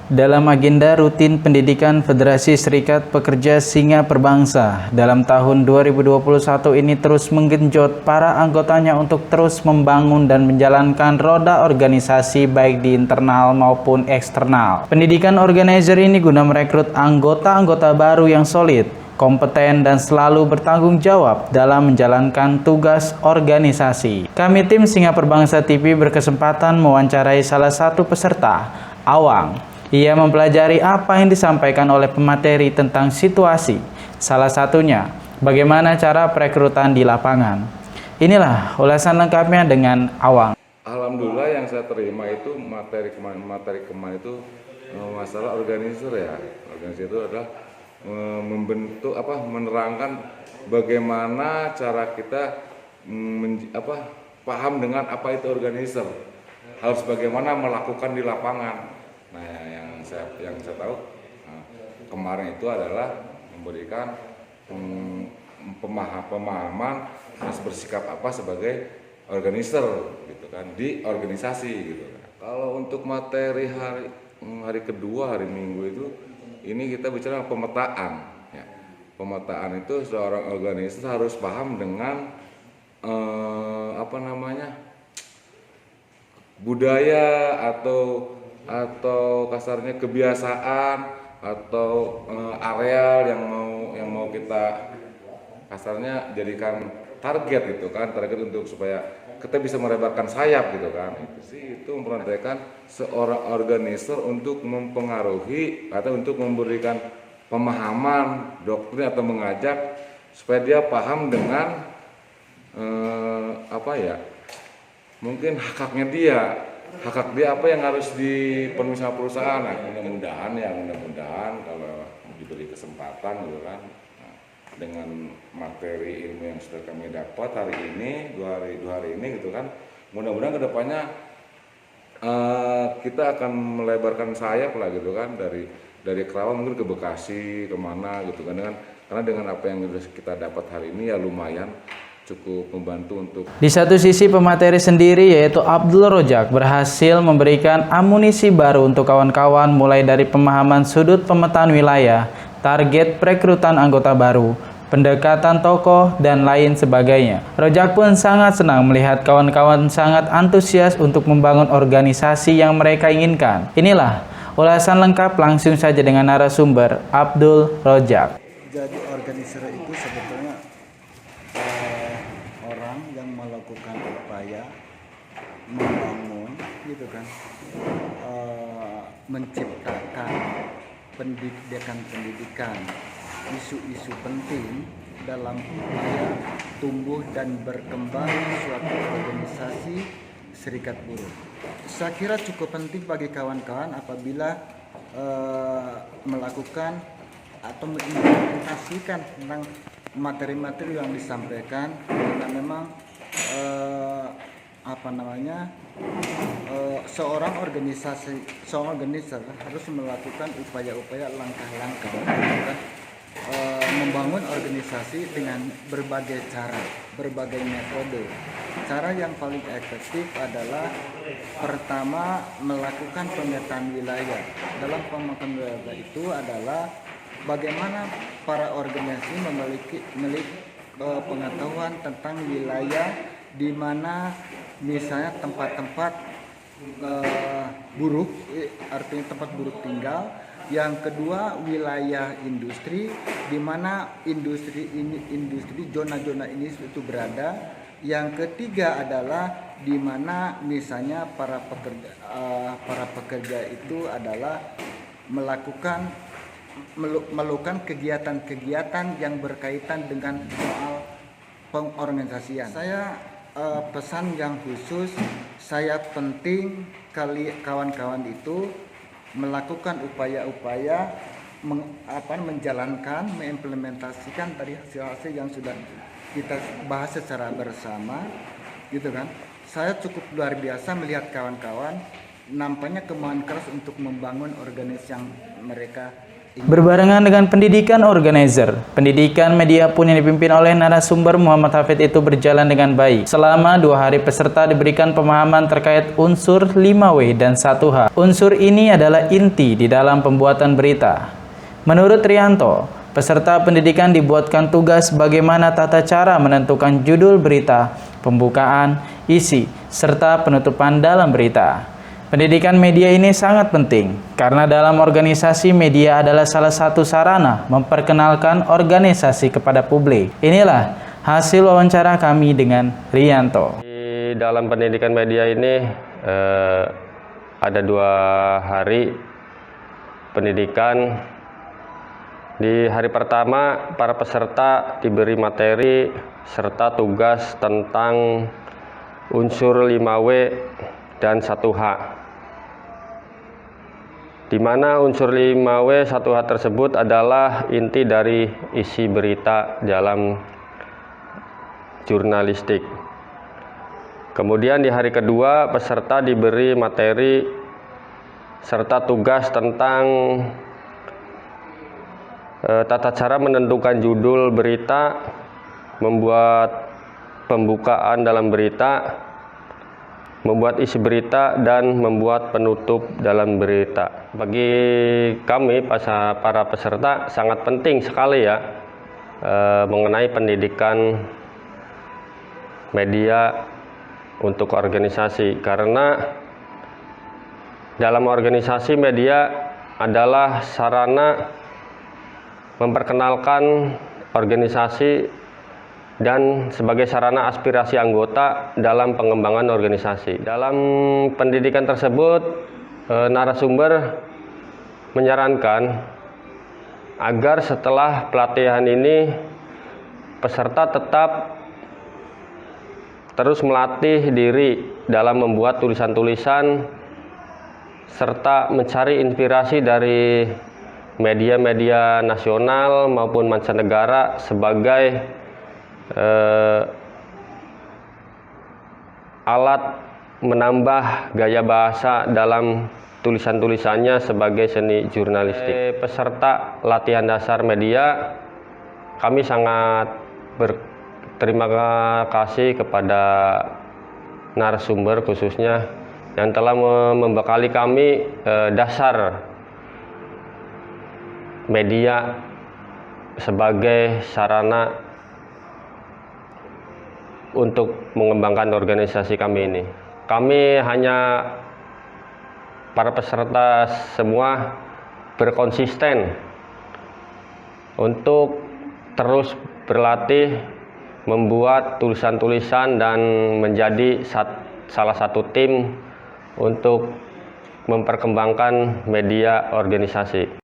Dalam agenda rutin pendidikan Federasi Serikat Pekerja Singa Perbangsa dalam tahun 2021 ini terus menggenjot para anggotanya untuk terus membangun dan menjalankan roda organisasi baik di internal maupun eksternal. Pendidikan organizer ini guna merekrut anggota-anggota baru yang solid, kompeten dan selalu bertanggung jawab dalam menjalankan tugas organisasi. Kami tim Singa Perbangsa TV berkesempatan mewawancarai salah satu peserta, Awang. Ia mempelajari apa yang disampaikan oleh pemateri tentang situasi, salah satunya bagaimana cara perekrutan di lapangan. Inilah ulasan lengkapnya dengan Awang. Alhamdulillah yang saya terima itu materi kemarin itu masalah organizer ya. Organizer itu adalah membentuk menerangkan bagaimana cara kita paham dengan apa itu organizer, harus bagaimana melakukan di lapangan. Nah, yang saya tahu kemarin itu adalah memberikan pemahaman harus bersikap apa sebagai organizer gitu kan di organisasi gitu kan. Kalau untuk materi hari kedua, hari Minggu itu ini kita bicara pemetaan ya. Pemetaan itu seorang organizer harus paham dengan budaya atau kasarnya kebiasaan atau areal yang mau kita kasarnya jadikan target gitu kan, target untuk supaya kita bisa melebarkan sayap gitu kan. Itu memperhatikan seorang organizer untuk mempengaruhi atau untuk memberikan pemahaman doktrin atau mengajak supaya dia paham dengan mungkin hak-haknya dia apa yang harus dipenuhi sama perusahaan. Nah, mudah-mudahan kalau diberi kesempatan gitu kan, dengan materi ilmu yang sudah kami dapat hari ini, dua hari ini gitu kan, mudah-mudahan kedepannya kita akan melebarkan sayap lah gitu kan, dari Kerawang mungkin ke Bekasi kemana gitu kan, karena dengan apa yang kita dapat hari ini ya lumayan cukup membantu untuk. Di satu sisi pemateri sendiri yaitu Abdul Rojak berhasil memberikan amunisi baru untuk kawan-kawan mulai dari pemahaman sudut pemetaan wilayah, target perekrutan anggota baru, pendekatan tokoh, dan lain sebagainya. Rojak pun sangat senang melihat kawan-kawan sangat antusias untuk membangun organisasi yang mereka inginkan. Inilah ulasan lengkap langsung saja dengan narasumber Abdul Rojak. Jadi organizer itu sebetulnya orang yang melakukan upaya membangun gitu kan, menciptakan pendidikan isu-isu penting dalam upaya tumbuh dan berkembang suatu organisasi serikat buruh. Saya kira cukup penting bagi kawan-kawan apabila melakukan atau mengimplementasikan tentang materi-materi yang disampaikan, karena memang seorang organizer harus melakukan upaya-upaya langkah-langkah membangun organisasi dengan berbagai cara, berbagai metode. Cara yang paling efektif adalah pertama melakukan pemetaan wilayah. Dalam pemetaan wilayah itu adalah bagaimana para organisasi memiliki pengetahuan tentang wilayah di mana misalnya tempat-tempat buruh, artinya tempat buruh tinggal. Yang kedua, wilayah industri di mana industri zona-zona ini itu berada. Yang ketiga adalah di mana misalnya para pekerja itu adalah melakukan kegiatan-kegiatan yang berkaitan dengan soal pengorganisasian. Saya pesan yang khusus, saya penting kawan-kawan itu melakukan upaya-upaya mengimplementasikan tadi hasil-hasil yang sudah kita bahas secara bersama gitu kan. Saya cukup luar biasa melihat kawan-kawan nampaknya kemauan keras untuk membangun organisasi yang mereka Berbarengan dengan pendidikan organizer, pendidikan media pun yang dipimpin oleh narasumber Muhammad Hafid itu berjalan dengan baik. Selama 2 hari peserta diberikan pemahaman terkait unsur 5W dan 1H. Unsur ini adalah inti di dalam pembuatan berita. Menurut Rianto, peserta pendidikan dibuatkan tugas bagaimana tata cara menentukan judul berita, pembukaan, isi, serta penutupan dalam berita. Pendidikan media ini sangat penting karena dalam organisasi media adalah salah satu sarana memperkenalkan organisasi kepada publik. Inilah hasil wawancara kami dengan Rianto. Di dalam pendidikan media ini ada 2 hari pendidikan. Di hari pertama, para peserta diberi materi serta tugas tentang unsur 5W dan 1H. Di mana unsur 5W 1H tersebut adalah inti dari isi berita dalam jurnalistik. Kemudian di hari kedua, peserta diberi materi serta tugas tentang tata cara menentukan judul berita, membuat pembukaan dalam berita, membuat isi berita, dan membuat penutup dalam berita. Bagi kami, para peserta, sangat penting sekali ya mengenai pendidikan media untuk organisasi. Karena dalam organisasi media adalah sarana memperkenalkan organisasi dan sebagai sarana aspirasi anggota dalam pengembangan organisasi. Dalam pendidikan tersebut, narasumber menyarankan agar setelah pelatihan ini peserta tetap terus melatih diri dalam membuat tulisan-tulisan serta mencari inspirasi dari media-media nasional maupun mancanegara sebagai alat menambah gaya bahasa dalam tulisan-tulisannya sebagai seni jurnalistik. Peserta latihan dasar media, kami sangat berterima kasih kepada narasumber khususnya yang telah membekali kami dasar media sebagai sarana untuk mengembangkan organisasi kami ini. Kami hanya, para peserta semua, berkonsisten untuk terus berlatih membuat tulisan-tulisan dan menjadi salah satu tim untuk memperkembangkan media organisasi.